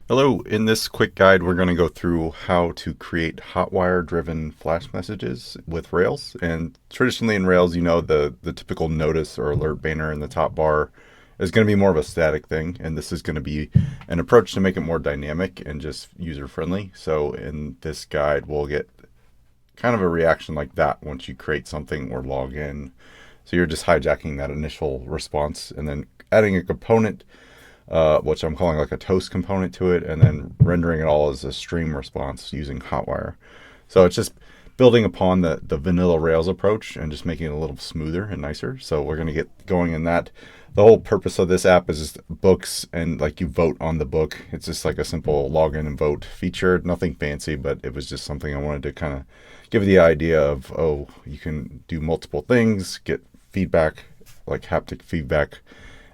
Hello, in this quick guide we're going to go through how to create Hotwire driven flash messages with Rails. And traditionally in Rails, you know, the typical notice or alert banner in the top bar is going to be more of a static thing, and this is going to be an approach to make it more dynamic and just user friendly. So in this guide we'll get kind of a reaction like that once you create something or log in. So you're just hijacking that initial response and then adding a component, which I'm calling like a toast component to it, and then rendering it all as a stream response using Hotwire. So it's just building upon the vanilla Rails approach and just making it a little smoother and nicer. So we're going to get going in that. The whole purpose of this app is just books, and like you vote on the book. It's just like a simple login and vote feature, nothing fancy, but it was just something I wanted to kind of give the idea of, oh, you can do multiple things, get feedback, like haptic feedback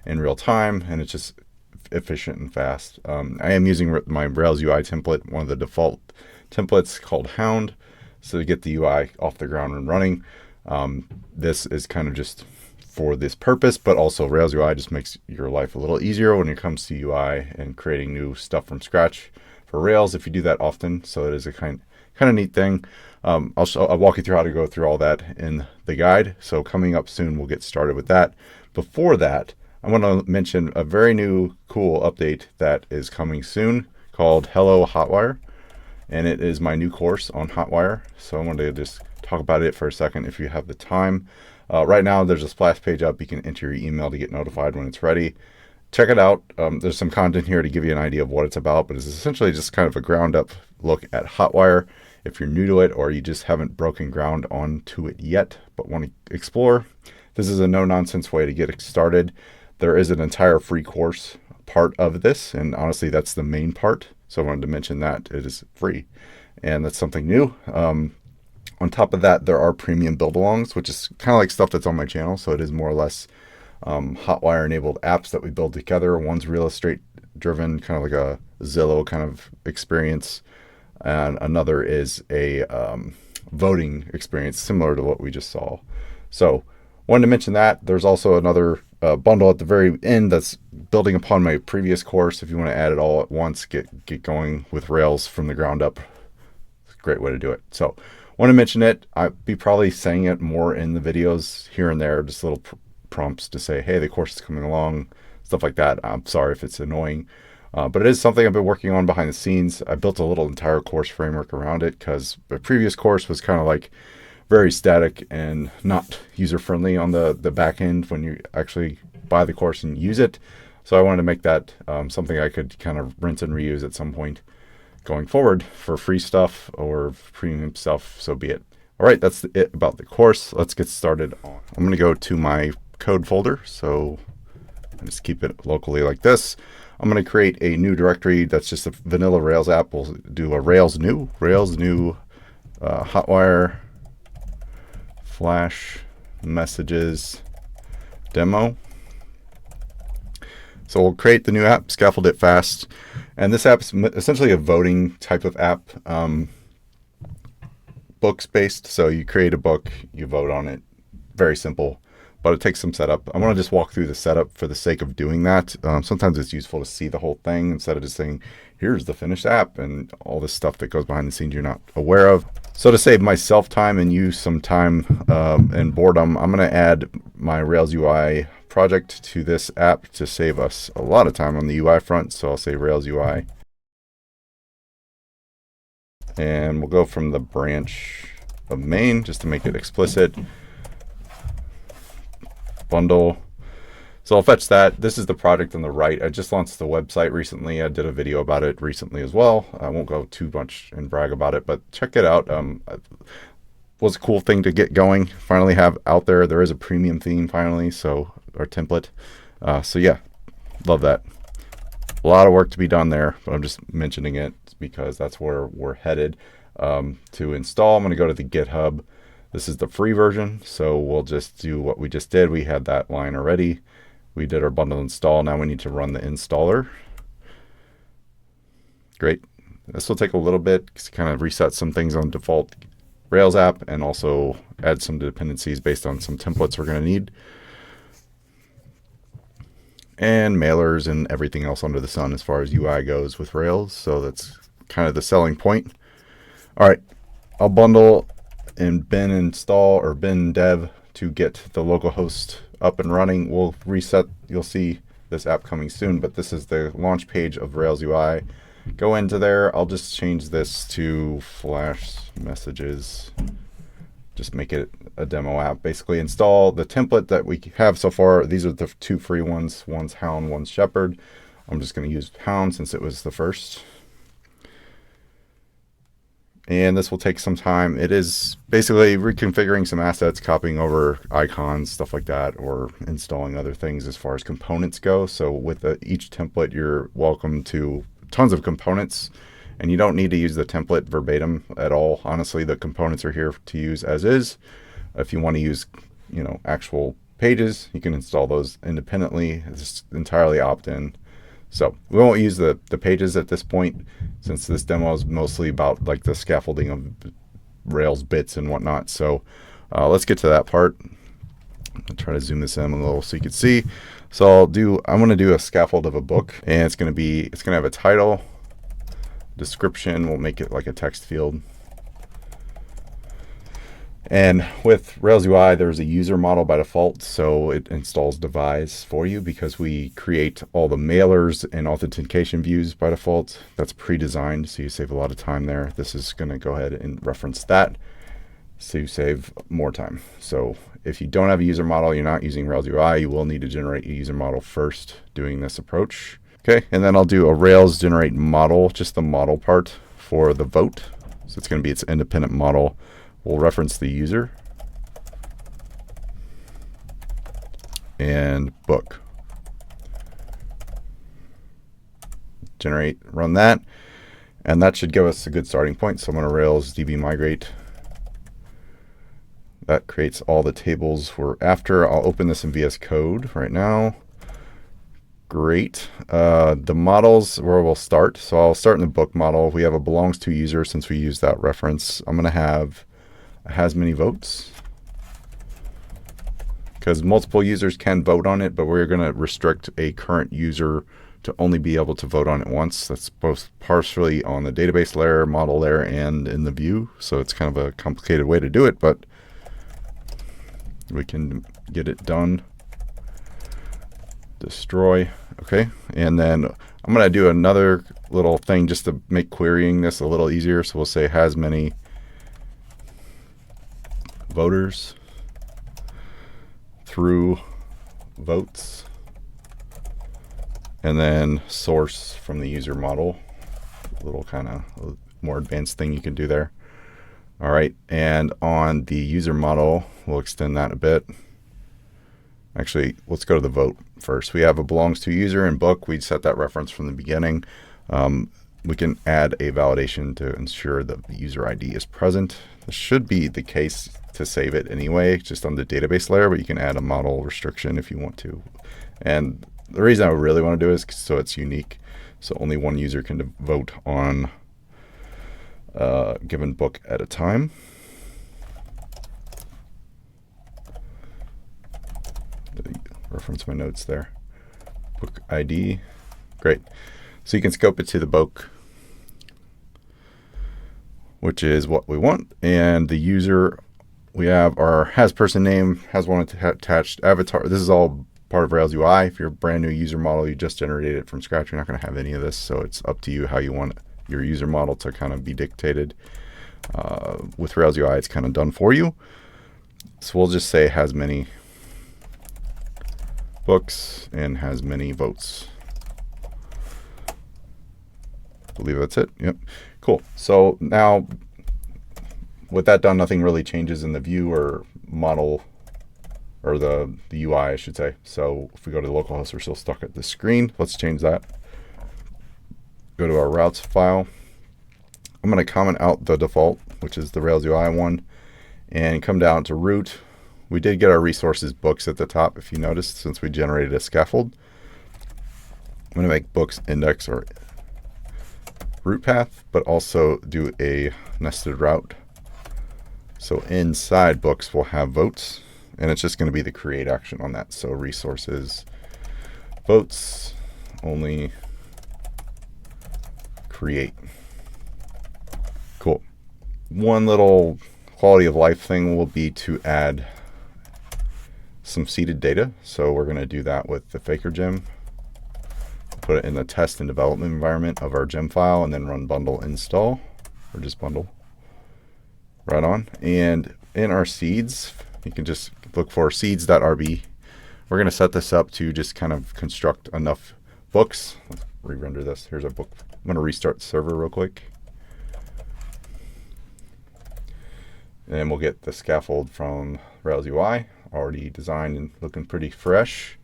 in real time, and it's just efficient and fast. I am using my Rails UI template, one of the default templates called Hound, so to get the UI off the ground and running. This is kind of just for this purpose, but also Rails UI just makes your life a little easier when it comes to UI and creating new stuff from scratch for Rails if you do that often. So it is a kind of neat thing. I'll walk you through how to go through all that in the guide. So coming up soon, we'll get started with that. Before that, I want to mention a very new cool update that is coming soon called Hello Hotwire, and it is my new course on Hotwire. So I wanted to just talk about it for a second if you have the time. Right now there's a splash page up. You can enter your email to get notified when it's ready. Check it out. There's some content here to give you an idea of what it's about, but it's essentially just kind of a ground up look at Hotwire. If you're new to it or you just haven't broken ground onto it yet but want to explore, this is a no-nonsense way to get started. There is an entire free course part of this, and honestly, that's the main part. So I wanted to mention that it is free, and that's something new. On top of that, there are premium build-alongs, which is kind of like stuff that's on my channel. So it is more or less Hotwire-enabled apps that we build together. One's real estate driven, kind of like a Zillow kind of experience, and another is a voting experience similar to what we just saw. So wanted to mention that. There's also another bundle at the very end that's building upon my previous course. If you want to add it all at once, get going with Rails from the ground up, it's a great way to do it. So want to mention it. I'd be probably saying it more in the videos here and there, just little prompts to say, hey, the course is coming along, stuff like that. I'm sorry if it's annoying, but it is something I've been working on behind the scenes. I built a little entire course framework around it because the previous course was kind of like very static and not user-friendly on the back end when you actually buy the course and use it. So I wanted to make that something I could kind of rinse and reuse at some point going forward for free stuff or premium stuff, so be it. All right, that's it about the course. Let's get started on. I'm going to go to my code folder, so I just keep it locally like this. I'm going to create a new directory that's just a vanilla Rails app. We'll do a Rails new Hotwire flash messages demo. So we'll create the new app, scaffold it fast, and this app is essentially a voting type of app, books based. So you create a book, you vote on it, very simple, but it takes some setup. I want to just walk through the setup for the sake of doing that. Sometimes it's useful to see the whole thing instead of just saying, here's the finished app and all this stuff that goes behind the scenes you're not aware of. So to save myself time and you some time and boredom, I'm going to add my Rails UI project to this app to save us a lot of time on the UI front. So I'll say Rails UI. And we'll go from the branch of main just to make it explicit. Bundle. So I'll fetch that. This is the project on the right. I just launched the website recently. I did a video about it recently as well. I won't go too much and brag about it, but check it out. Was a cool thing to get going. Finally have out there. There is a premium theme finally, so our template. So yeah, love that. A lot of work to be done there, but I'm just mentioning it because that's where we're headed. To install, I'm going to go to the GitHub. This is the free version, so we'll just do what we just did. We had that line already. We did our bundle install. Now we need to run the installer. Great. This will take a little bit to kind of reset some things on default Rails app and also add some dependencies based on some templates we're going to need. and mailers and everything else under the sun as far as UI goes with Rails. So that's kind of the selling point. All right, I'll bundle and bin install or bin dev to get the local host up and running. We'll reset. You'll see this app coming soon, but this is the launch page of Rails UI. Go into there. I'll just change this to Flash Messages. Just make it a demo app. Basically install the template that we have so far. These are the two free ones. One's Hound, one's Shepherd. I'm just going to use Hound since it was the first. And this will take some time. It is basically reconfiguring some assets, copying over icons, stuff like that, or installing other things as far as components go. So with each template, you're welcome to tons of components, and you don't need to use the template verbatim at all. Honestly, the components are here to use as is. If you want to use, actual pages, you can install those independently. It's entirely opt-in. So we won't use the pages at this point, since this demo is mostly about like the scaffolding of Rails bits and whatnot. So let's get to that part. I'll try to zoom this in a little so you can see. So I'm going to do a scaffold of a book, and it's going to have a title, description. We'll make it like a text field. And with Rails UI, there's a user model by default, so it installs Devise for you because we create all the mailers and authentication views by default. That's pre-designed, so you save a lot of time there. This is going to go ahead and reference that, so you save more time. So if you don't have a user model, you're not using Rails UI, you will need to generate a user model first doing this approach. Okay, and then I'll do a Rails generate model, just the model part for the vote. So it's going to be its independent model. We'll reference the user and book. Generate, run that, and that should give us a good starting point. So I'm going to Rails DB migrate. That creates all the tables we're after. I'll open this in VS Code right now. Great. The models where we'll start. So I'll start in the book model. We have a belongs to user since we use that reference. I'm going to have has many votes because multiple users can vote on it, but we're going to restrict a current user to only be able to vote on it once. That's both partially on the database layer, model layer, and in the view. So it's kind of a complicated way to do it, but we can get it done. Destroy. Okay. And then I'm going to do another little thing just to make querying this a little easier. So we'll say has many voters through votes, and then source from the user model. A little kind of more advanced thing you can do there. All right, and on the user model, we'll extend that a bit. Actually, let's go to the vote first. We have a belongs to user and book. We set that reference from the beginning. We can add a validation to ensure that the user ID is present. This should be the case to save it anyway, just on the database layer, but you can add a model restriction if you want to. And the reason I really want to do it is so it's unique. So only one user can vote on a given book at a time. Reference my notes there. Book ID. Great. So you can scope it to the book, which is what we want. And the user, we have our has person name, has one attached avatar. This is all part of Rails UI. If you're a brand new user model, you just generated it from scratch, you're not going to have any of this. So it's up to you how you want your user model to kind of be dictated. With Rails UI, it's kind of done for you. So we'll just say has many books and has many votes. I believe that's it. Yep. Cool. So now with that done, nothing really changes in the view or model or the UI, I should say. So if we go to the localhost, we're still stuck at the screen. Let's change that. Go to our routes file. I'm going to comment out the default, which is the Rails UI one, and come down to root. We did get our resources books at the top, if you noticed, since we generated a scaffold. I'm going to make books index or root path, but also do a nested route. So inside books, we'll have votes, and it's just going to be the create action on that. So resources votes only create. Cool. One little quality of life thing will be to add some seeded data. So we're going to do that with the Faker gem. Put it in the test and development environment of our gem file, and then run bundle install, or just bundle. Right on. And in our seeds, you can just look for seeds.rb. We're going to set this up to just kind of construct enough books. Let's re-render this. Here's our book. I'm going to restart the server real quick. And we'll get the scaffold from Rails UI, already designed and looking pretty fresh.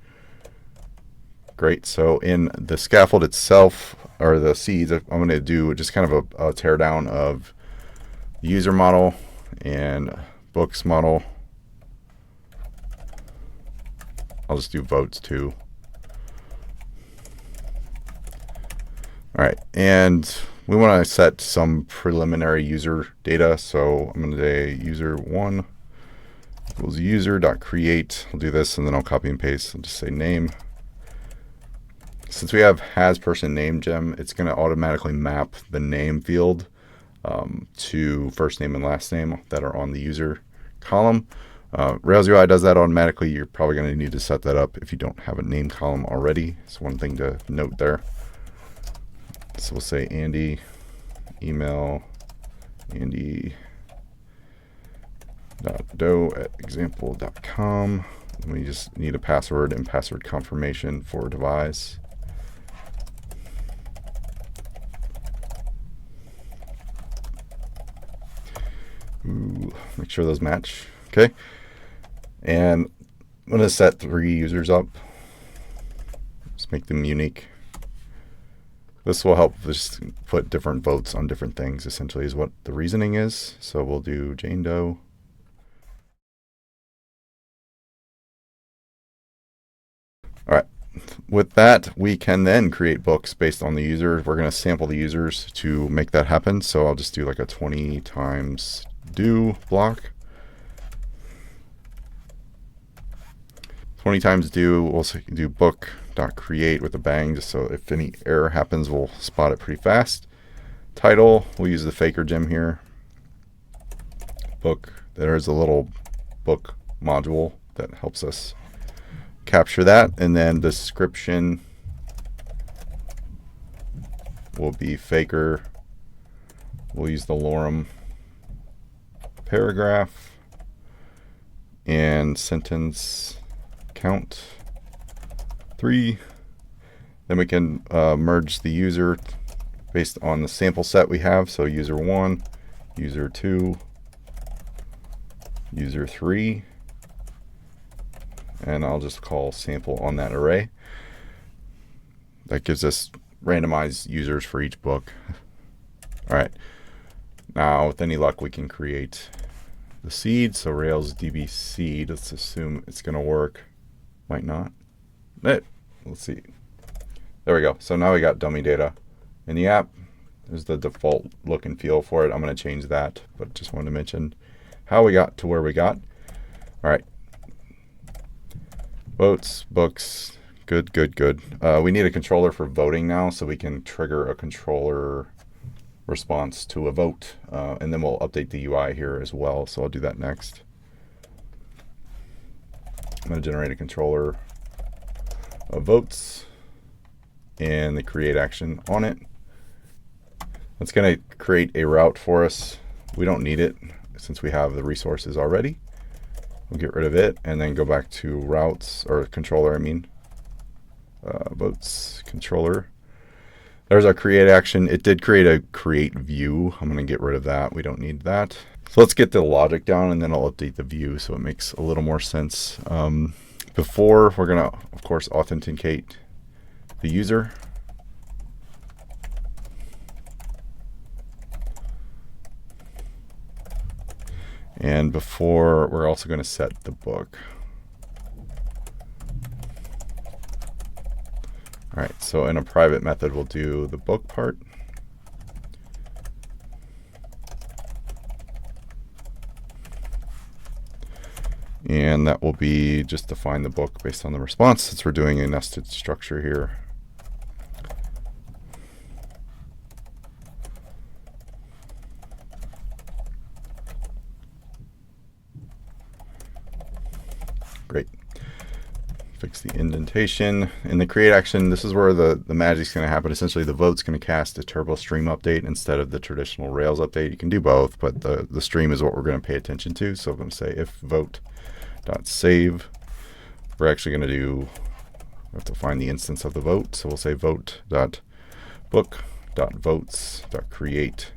Great. So in the scaffold itself, or the seeds, I'm going to do just kind of a teardown of the user model and books model. I'll just do votes too. All right, and we want to set some preliminary user data. So I'm going to say user1 equals user.create. I'll do this, and then I'll copy and paste. I'll just say name. Since we have has person name gem, it's going to automatically map the name field to first name and last name that are on the user column. Rails UI does that automatically. You're probably going to need to set that up if you don't have a name column already. It's one thing to note there. So we'll say Andy, email, andy.doe@example.com. We just need a password and password confirmation for device. Make sure those match. Okay. And I'm going to set 3 users up. Just make them unique. This will help just put different votes on different things, essentially, is what the reasoning is. So we'll do Jane Doe. All right. With that, we can then create books based on the user. We're going to sample the users to make that happen. So I'll just do like a 20 times do block. 20 times do, we'll do book.create with a bang, just so if any error happens, we'll spot it pretty fast. Title, we'll use the Faker gem here. Book, there's a little book module that helps us capture that. And then description will be Faker. We'll use the lorem paragraph and sentence count 3. Then we can merge the user based on the sample set we have. So user 1, user 2, user 3, and I'll just call sample on that array. That gives us randomized users for each book. All right. Now, with any luck, we can create the seed. So Rails DB seed. Let's assume it's going to work. Might not. Let's see. There we go. So now we got dummy data in the app. There's the default look and feel for it. I'm going to change that, but just wanted to mention how we got to where we got. All right. Votes, books. Good, good, good. We need a controller for voting now, so we can trigger a controller response to a vote, and then we'll update the UI here as well. So I'll do that next. I'm going to generate a controller of votes and the create action on it. It's going to create a route for us. We don't need it since we have the resources already. We'll get rid of it and then go back to routes, or controller, I mean. Votes, controller. There's our create action. It did create a create view. I'm going to get rid of that. We don't need that. So let's get the logic down, and then I'll update the view so it makes a little more sense. Before, we're going to, of course, authenticate the user. And before, we're also going to set the book. All right, so in a private method, we'll do the book part. And that will be just define the book based on the response, since we're doing a nested structure here. Great. Fix the indentation. In the create action, this is where the magic's going to happen. Essentially, the vote's going to cast a turbo stream update instead of the traditional Rails update. You can do both, but the stream is what we're going to pay attention to. So I'm going to say if vote.save. We're actually going to we have to find the instance of the vote. So we'll say vote.book.votes.create.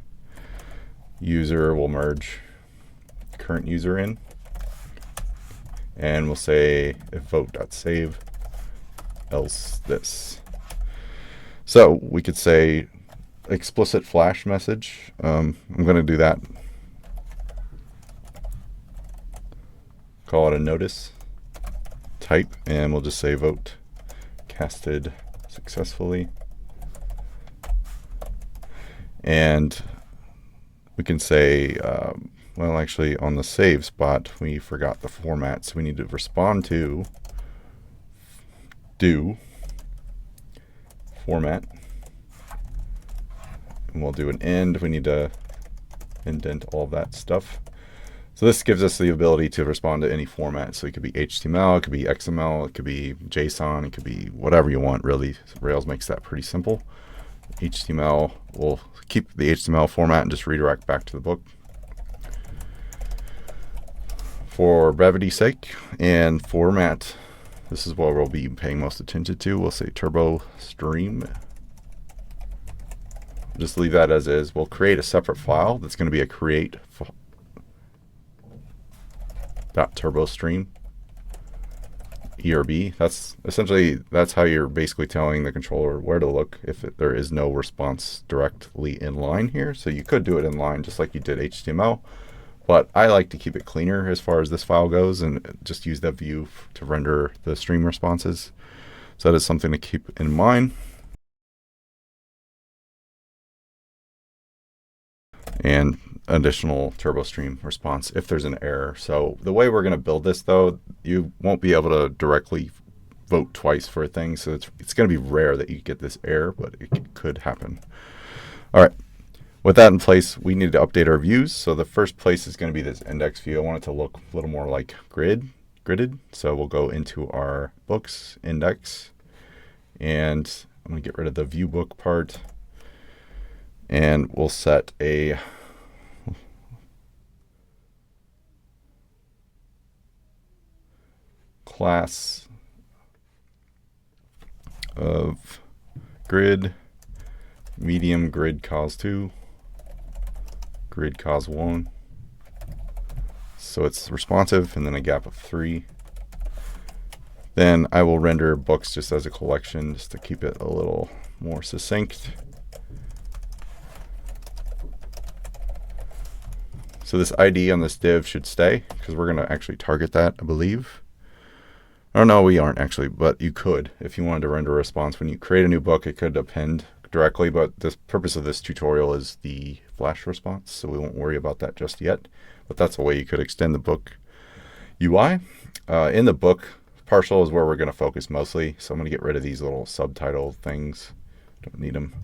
User will merge current user in. And we'll say if vote.save, else this. So we could say explicit flash message. I'm going to do that. Call it a notice type, and we'll just say vote casted successfully. And we can say, well, actually, on the save spot, we forgot the format, so we need to respond to do format. And we'll do an end. We need to indent all that stuff. So this gives us the ability to respond to any format. So it could be HTML, it could be XML, it could be JSON, it could be whatever you want, really. Rails makes that pretty simple. HTML, we'll keep the HTML format and just redirect back to the book. For brevity's sake and format, this is what we'll be paying most attention to. We'll say turbo stream. Just leave that as is. We'll create a separate file that's going to be a create.turbostream ERB. That's how you're basically telling the controller where to look if there is no response directly in line here. So you could do it in line just like you did HTML. But I like to keep it cleaner as far as this file goes and just use that view to render the stream responses. So that is something to keep in mind. And additional turbo stream response if there's an error. So the way we're going to build this, though, you won't be able to directly vote twice for a thing. So it's going to be rare that you get this error, but it could happen. All right. With that in place, we need to update our views. So the first place is going to be this index view. I want it to look a little more like gridded. So we'll go into our books index, and I'm going to get rid of the view book part, and we'll set a class of grid, medium grid cos 2, grid cos 1. So it's responsive, and then a gap of 3. Then I will render books just as a collection, just to keep it a little more succinct. So this ID on this div should stay, because we're going to actually target that, I believe. Oh no, we aren't actually, but you could. If you wanted to render a response when you create a new book, it could append directly, but the purpose of this tutorial is the Flash response, so we won't worry about that just yet. But that's a way you could extend the book UI. In the book, partial is where we're going to focus mostly, so I'm going to get rid of these little subtitle things. Don't need them.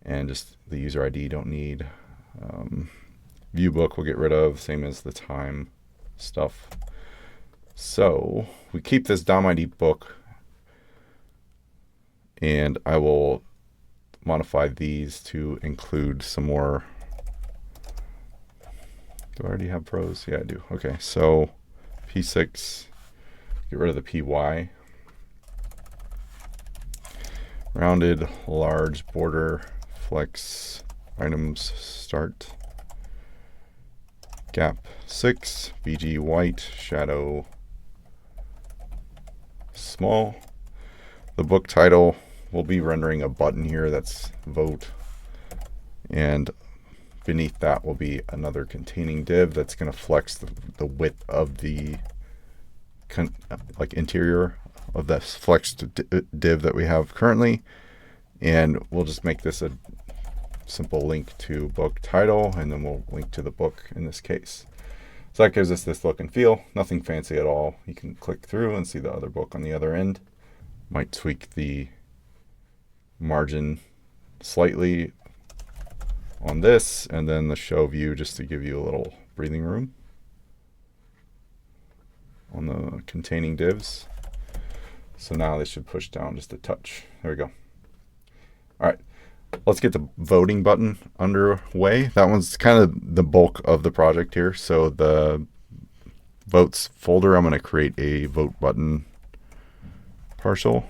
And just the user ID don't need. View book we'll get rid of, same as the time stuff. So we keep this DOM ID book, and I will modify these to include some more. Do I already have pros? Yeah, I do. Okay, so P6, get rid of the PY. Rounded, large, border, flex, items, start. Gap 6, BG white, shadow small. The book title, we'll be rendering a button here that's vote, and beneath that will be another containing div that's going to flex the width of the interior of this flexed div that we have currently, and we'll just make this a simple link to book title, and then we'll link to the book in this case. So that gives us this look and feel. Nothing fancy at all. You can click through and see the other book on the other end. Might tweak the margin slightly on this, and then the show view just to give you a little breathing room on the containing divs. So now they should push down just a touch. There we go. All right, let's get the voting button underway. That one's kind of the bulk of the project here. So the votes folder, I'm going to create a vote button partial.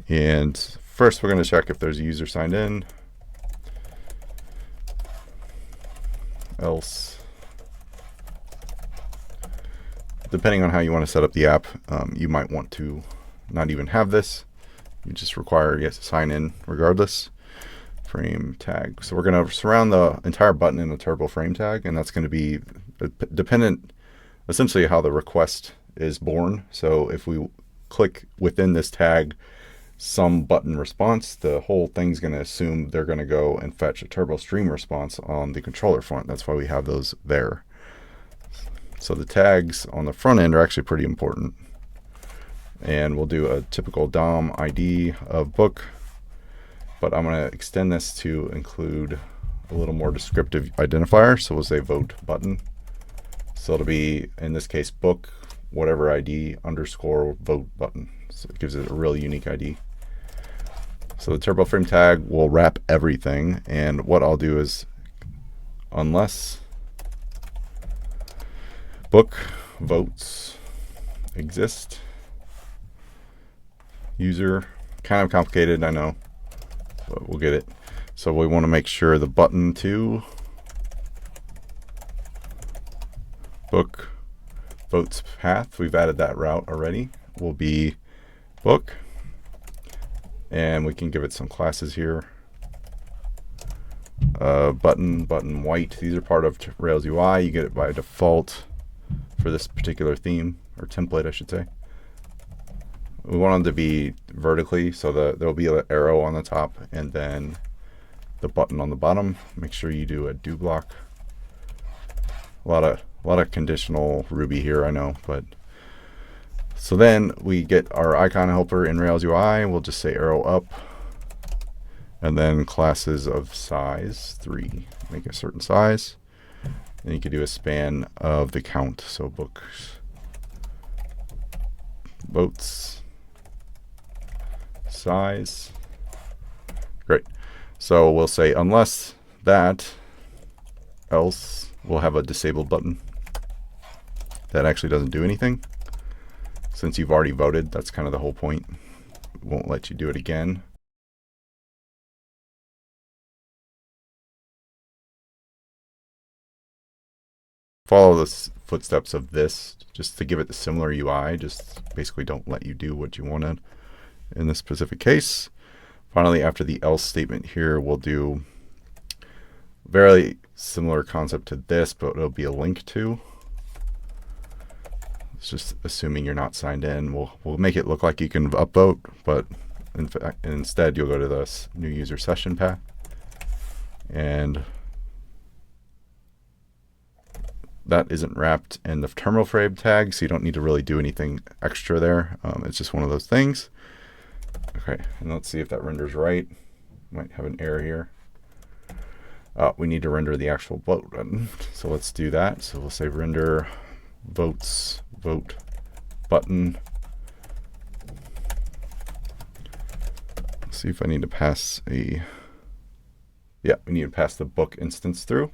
And first we're going to check if there's a user signed in. Else. Depending on how you want to set up the app, you might want to not even have this. You just require yes to sign in regardless. Frame tag. So we're going to surround the entire button in a turbo frame tag, and that's going to be dependent essentially how the request is born. So if we click within this tag some button response, the whole thing's going to assume they're going to go and fetch a turbo stream response on the controller front. That's why we have those there. So the tags on the front end are actually pretty important. And we'll do a typical DOM ID of book, but I'm going to extend this to include a little more descriptive identifier. So we'll say vote button. So it'll be, in this case, book, whatever ID underscore vote button. So it gives it a really unique ID. So the turbo frame tag will wrap everything. And what I'll do is, unless book votes exist, user, kind of complicated, I know, but we'll get it. So we want to make sure the button to book votes path, we've added that route already, will be book. And we can give it some classes here. Button white, these are part of Rails UI. You get it by default for this particular theme, or template I should say. We want them to be vertically, so there'll be an arrow on the top and then the button on the bottom. Make sure you do a do block. A lot of conditional Ruby here, I know, but so then we get our icon helper in Rails UI. We'll just say arrow up, and then classes of size 3. Make a certain size. And you can do a span of the count. So books, votes, size. Great. So we'll say unless that, else we'll have a disabled button that actually doesn't do anything. Since you've already voted, that's kind of the whole point. It won't let you do it again. Follow the footsteps of this just to give it the similar UI. Just basically don't let you do what you wanted in this specific case. Finally, after the else statement here, we'll do very similar concept to this, but it'll be a link to. It's just assuming you're not signed in. We'll make it look like you can upvote, but in fact, instead you'll go to the new user session path, and that isn't wrapped in the terminal frame tag, so you don't need to really do anything extra there. It's just one of those things. Okay, and let's see if that renders right. Might have an error here. We need to render the actual vote button, so let's do that. So we'll say render votes vote button. Let's see if I need to pass a, yeah, we need to pass the book instance through.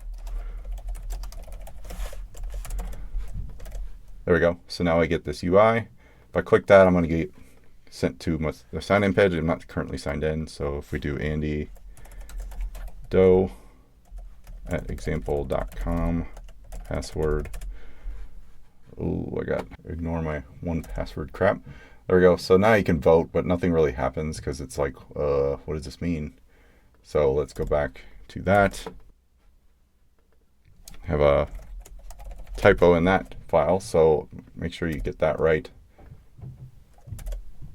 There we go. So now I get this UI. If I click that, I'm going to get sent to the sign-in page. I'm not currently signed in, so if we do Andy Doe at example.com password. Oh, I got ignore my one password crap. There we go. So now you can vote, but nothing really happens because it's like, what does this mean? So let's go back to that. Have a typo in that file, so make sure you get that right.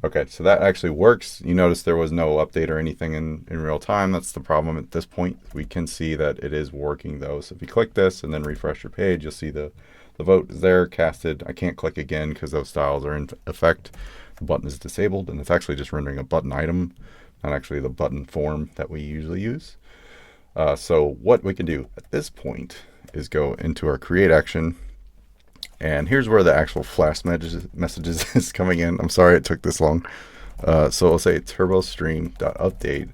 Okay, so that actually works. You notice there was no update or anything in real time. That's the problem at this point. We can see that it is working though. So if you click this and then refresh your page, you'll see the vote is there, casted. I can't click again because those styles are in effect. The button is disabled, and it's actually just rendering a button item, not actually the button form that we usually use. So what we can do at this point is go into our create action. And here's where the actual flash messages is coming in. I'm sorry it took this long. So we'll say turbo stream.update,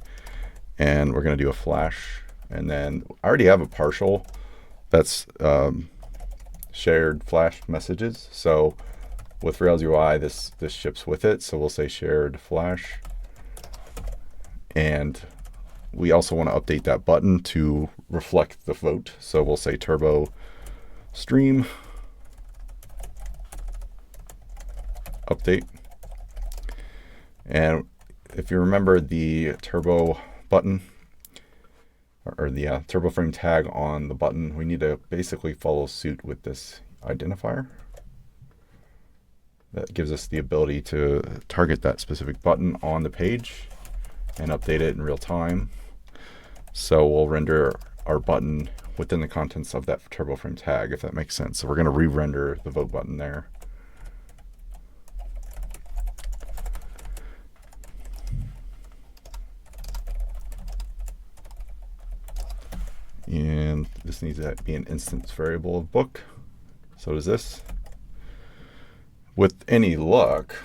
and we're going to do a flash. And then I already have a partial that's shared flash messages. So with Rails UI, this ships with it. So we'll say shared flash. And we also want to update that button to reflect the vote. So we'll say turbo stream update. And if you remember the turbo button or the turbo frame tag on the button, we need to basically follow suit with this identifier. That gives us the ability to target that specific button on the page and update it in real time. So we'll render our button within the contents of that turbo frame tag, if that makes sense. So we're going to re-render the vote button there. And this needs to be an instance variable of book. So does this. With any luck,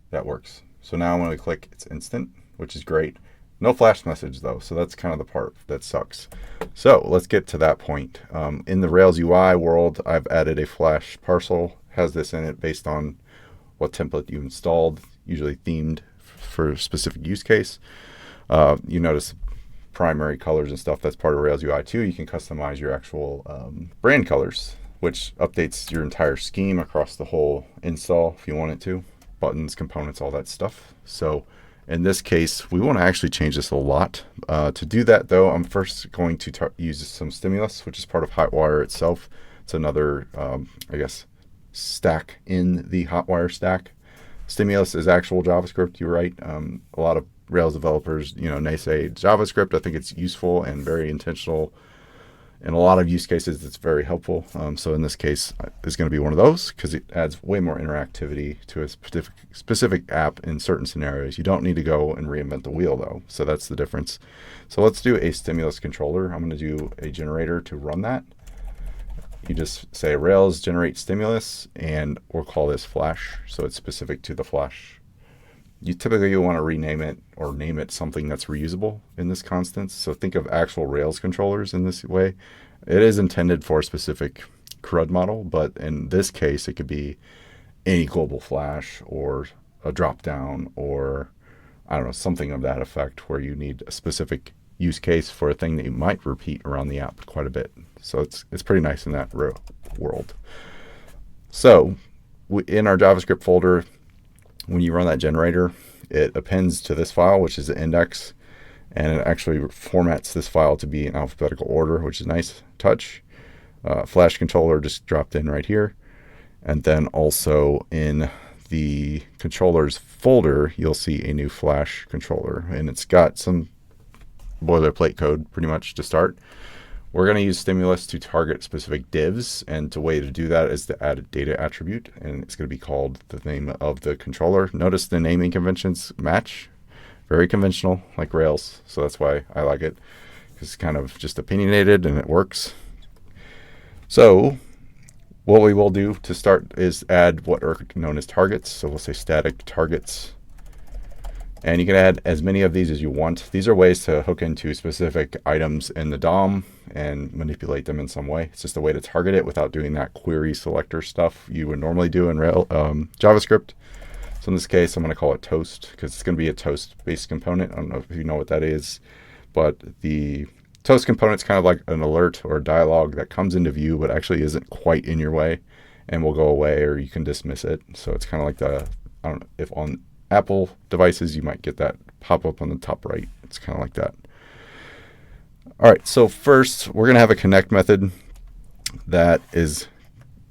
that works. So now when we click, it's instant, which is great. No flash message though, so that's kind of the part that sucks. So let's get to that point. In the Rails UI world, I've added a flash parcel, has this in it based on what template you installed, usually themed for a specific use case. You notice primary colors and stuff, that's part of Rails UI too. You can customize your actual brand colors, which updates your entire scheme across the whole install if you want it to. Buttons, components, all that stuff. So in this case, we want to actually change this a lot. To do that though, I'm first going to use some stimulus, which is part of Hotwire itself. It's another, I guess, stack in the Hotwire stack. Stimulus is actual JavaScript, you're right. A lot of Rails developers, naysay JavaScript. I think it's useful and very intentional. In a lot of use cases, it's very helpful. So in this case, it's going to be one of those because it adds way more interactivity to a specific app in certain scenarios. You don't need to go and reinvent the wheel though. So that's the difference. So let's do a stimulus controller. I'm going to do a generator to run that. You just say Rails generate stimulus, and we'll call this flash. So it's specific to the flash. You typically want to rename it or name it something that's reusable in this constants. So think of actual Rails controllers in this way. It is intended for a specific CRUD model, but in this case, it could be any global flash or a dropdown or, I don't know, something of that effect where you need a specific use case for a thing that you might repeat around the app quite a bit. So it's pretty nice in that world. So in our JavaScript folder, when you run that generator, it appends to this file, which is the index, and it actually formats this file to be in alphabetical order, which is nice touch. Flash controller just dropped in right here. And then also in the controllers folder, you'll see a new flash controller, and it's got some boilerplate code pretty much to start. We're going to use stimulus to target specific divs, and the way to do that is to add a data attribute, and it's going to be called the name of the controller. Notice the naming conventions match. Very conventional, like Rails, so that's why I like it, because it's kind of just opinionated and it works. So what we will do to start is add what are known as targets. So we'll say static targets. And you can add as many of these as you want. These are ways to hook into specific items in the DOM and manipulate them in some way. It's just a way to target it without doing that query selector stuff you would normally do in JavaScript. So in this case, I'm going to call it toast because it's going to be a toast-based component. I don't know if you know what that is, but the toast component is kind of like an alert or a dialog that comes into view but actually isn't quite in your way and will go away, or you can dismiss it. So it's kind of like I don't know if on Apple devices, you might get that pop up on the top right. It's kind of like that. All right, so first we're going to have a connect method that is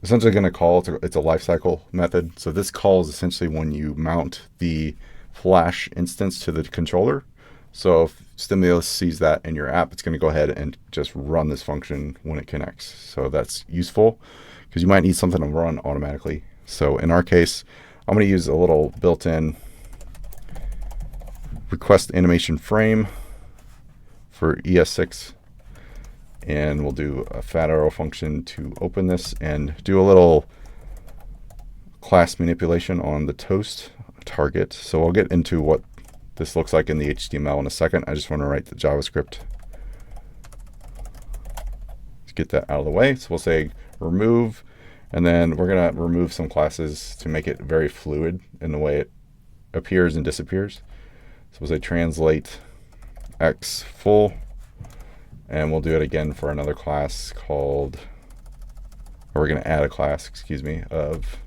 essentially going to call, it's a lifecycle method. So this call is essentially when you mount the Flash instance to the controller. So if Stimulus sees that in your app, it's going to go ahead and just run this function when it connects. So that's useful because you might need something to run automatically. So in our case, I'm going to use a little built-in request animation frame for ES6. And we'll do a fat arrow function to open this and do a little class manipulation on the toast target. So I'll get into what this looks like in the HTML in a second. I just want to write the JavaScript to get that out of the way. So we'll say remove, and then we're going to remove some classes to make it very fluid in the way it appears and disappears. So we'll say translate x full. And we'll do it again for another class called, or we're going to add a class, excuse me, of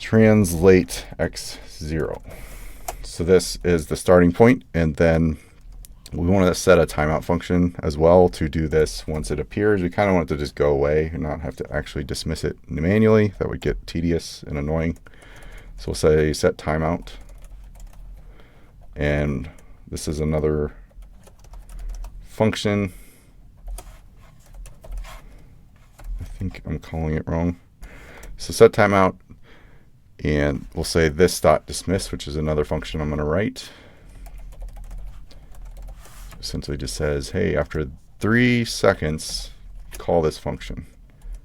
translate x0. So this is the starting point, and then we want to set a timeout function as well to do this once it appears. We kind of want it to just go away and not have to actually dismiss it manually. That would get tedious and annoying. So we'll say set timeout, and this is another function. I think I'm calling it wrong. So set timeout, and we'll say this dot dismiss, which is another function I'm going to write. Essentially just says, hey, after 3 seconds, call this function.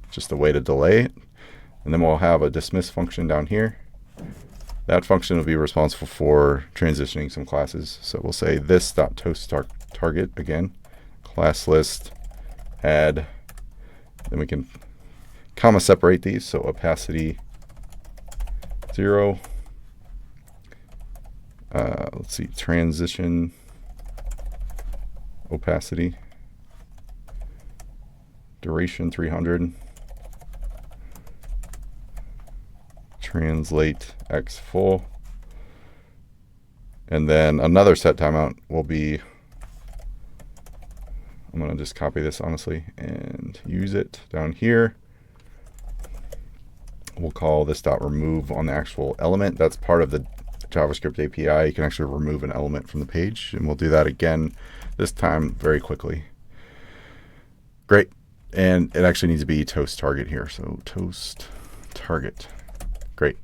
Just a way to delay it. And then we'll have a dismiss function down here. That function will be responsible for transitioning some classes. So we'll say this dot toast target again. Class list, add, then we can comma separate these, so opacity 0. Let's see, transition opacity, duration 300, translate x full, and then another set timeout will be, I'm going to just copy this honestly and use it down here. We'll call this dot remove on the actual element. That's part of the JavaScript API. You can actually remove an element from the page, and we'll do that again, this time very quickly. Great. And it actually needs to be toast target here. So toast target. Great.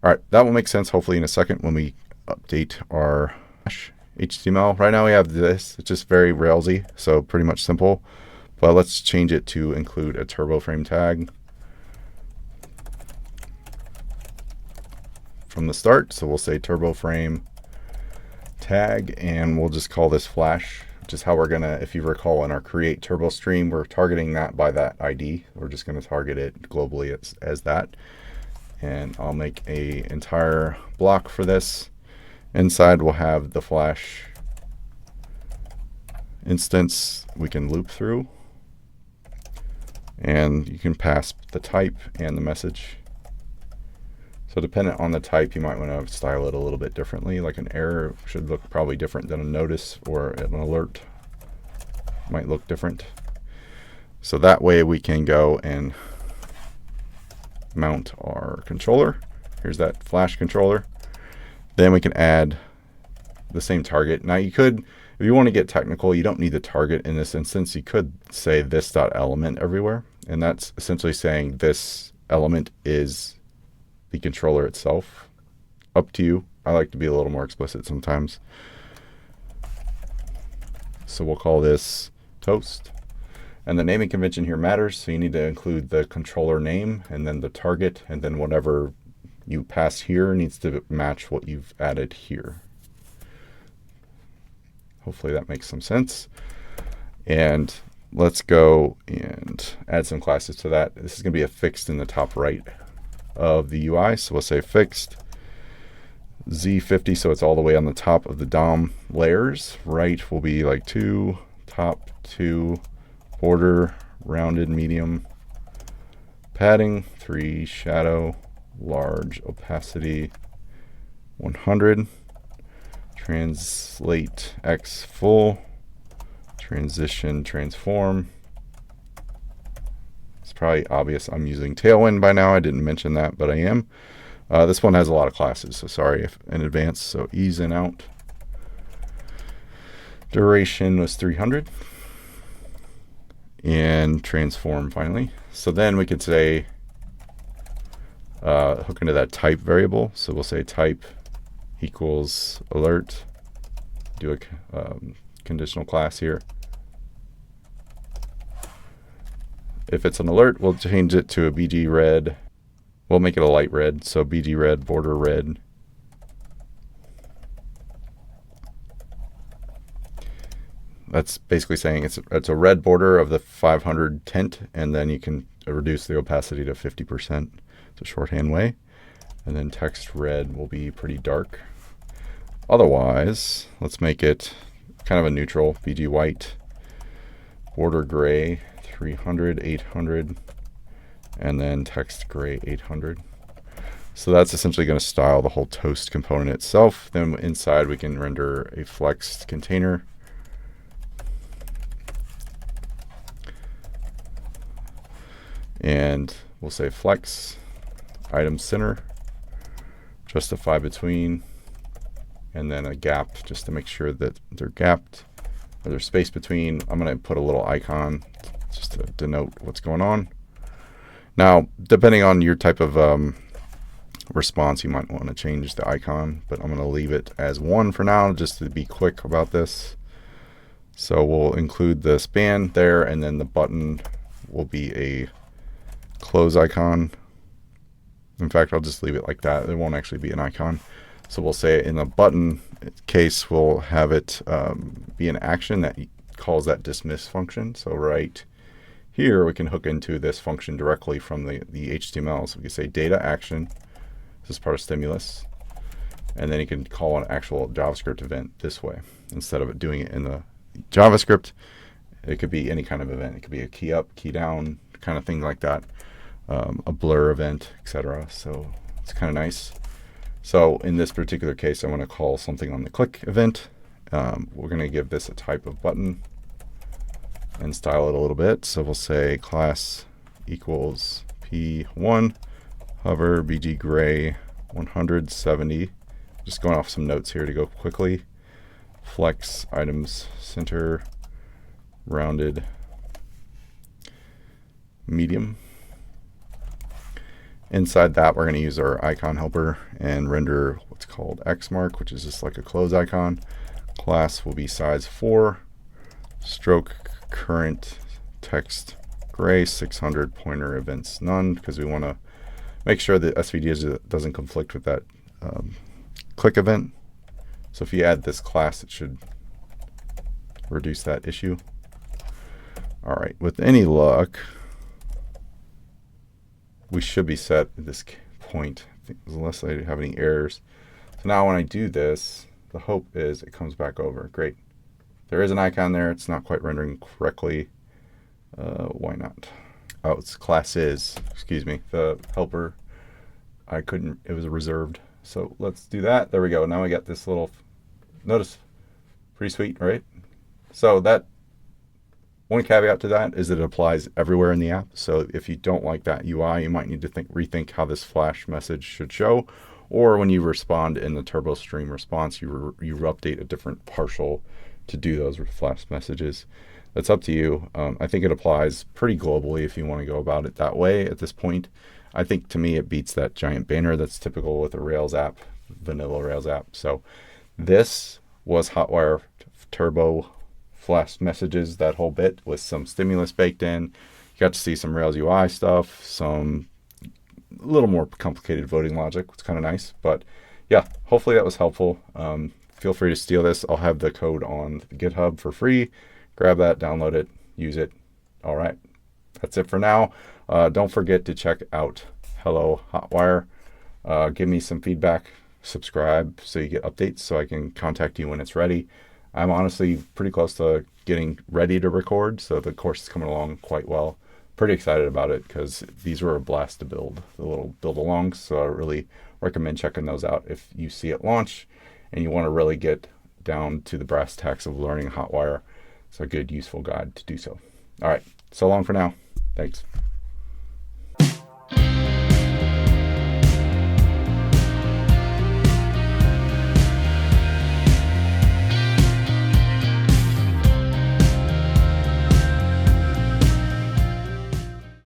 All right, that will make sense hopefully in a second when we update our HTML. Right now we have this. It's just very Railsy, so pretty much simple. But let's change it to include a turbo frame tag from the start. So we'll say turbo frame tag, and we'll just call this flash, which is how we're gonna, if you recall in our create turbo stream, we're targeting that by that ID. We're just gonna target it globally as that. And I'll make a entire block for this. Inside we'll have the flash instance we can loop through, and you can pass the type and the message. So dependent on the type, you might want to style it a little bit differently. Like an error should look probably different than a notice, or an alert might look different. So that way we can go and mount our controller. Here's that flash controller. Then we can add the same target. Now you could, if you want to get technical, you don't need the target in this instance. You could say this.element everywhere, and that's essentially saying this element is the controller itself. Up to you. I like to be a little more explicit sometimes. So we'll call this toast. And the naming convention here matters, so you need to include the controller name and then the target, and then whatever you pass here needs to match what you've added here. Hopefully that makes some sense. And let's go and add some classes to that. This is going to be a fixed in the top right of the UI. So we'll say fixed Z50, so it's all the way on the top of the DOM layers. Right will be like 2, top 2, border, rounded, medium, padding 3, shadow, large, opacity 100, translate X full, transition transform, probably obvious I'm using Tailwind by now. I didn't mention that, but I am. This one has a lot of classes, so sorry if in advance. So ease in out. Duration was 300. And transform finally. So then we could say, hook into that type variable. So we'll say type equals alert. Do a conditional class here. If it's an alert, we'll change it to a BG red. We'll make it a light red, so BG red, border red. That's basically saying it's a red border of the 500 tint, and then you can reduce the opacity to 50%. It's a shorthand way. And then text red will be pretty dark. Otherwise, let's make it kind of a neutral, BG white, border gray, 300, 800, and then text gray 800. So that's essentially going to style the whole toast component itself. Then inside we can render a flexed container. And we'll say flex, item center, justify between, and then a gap just to make sure that they're gapped, or there's space between. I'm going to put a little icon just to denote what's going on. Now, depending on your type of response, you might want to change the icon, but I'm going to leave it as 1 for now just to be quick about this. So we'll include the span there, and then the button will be a close icon. In fact, I'll just leave it like that. It won't actually be an icon. So we'll say in the button case, we'll have it be an action that calls that dismiss function. So right here, we can hook into this function directly from the HTML. So we can say data action. This is part of stimulus. And then you can call an actual JavaScript event this way. Instead of doing it in the JavaScript, it could be any kind of event. It could be a key up, key down, kind of thing like that. A blur event, etc. So it's kind of nice. So in this particular case, I want to call something on the click event. We're going to give this a type of button and style it a little bit. So we'll say class equals p1 hover bg gray 170. Just going off some notes here to go quickly. Flex items center rounded medium. Inside that, we're going to use our icon helper and render what's called xmark, which is just like a close icon. Class will be size 4, stroke current text gray 600, pointer events none, because we want to make sure that SVG doesn't conflict with that click event. So if you add this class, it should reduce that issue. All right, with any luck, we should be set at this point, unless I have any errors. So now when I do this, the hope is it comes back over. Great. There is an icon there. It's not quite rendering correctly. Why not? Oh, it's class is, excuse me, the helper. I couldn't, it was reserved. So let's do that. There we go. Now we got this little, notice, pretty sweet, right? So that, one caveat to that is that it applies everywhere in the app. So if you don't like that UI, you might need to rethink how this flash message should show. Or when you respond in the turbo stream response, you update a different partial to do those flash messages. That's up to you. I think it applies pretty globally if you want to go about it that way at this point. I think to me it beats that giant banner that's typical with a Rails app, vanilla Rails app. So this was Hotwire Turbo flash messages, that whole bit with some stimulus baked in. You got to see some Rails UI stuff, some a little more complicated voting logic. It's kind of nice, but yeah, hopefully that was helpful. Feel free to steal this. I'll have the code on GitHub for free. Grab that, download it, use it. All right, that's it for now. Don't forget to check out Hello Hotwire. Give me some feedback, subscribe so you get updates so I can contact you when it's ready. I'm honestly pretty close to getting ready to record, so the course is coming along quite well. Pretty excited about it because these were a blast to build, the little build-alongs, so I really recommend checking those out if you see it launch and you want to really get down to the brass tacks of learning Hotwire. It's a good, useful guide to do so. All right, so long for now. Thanks.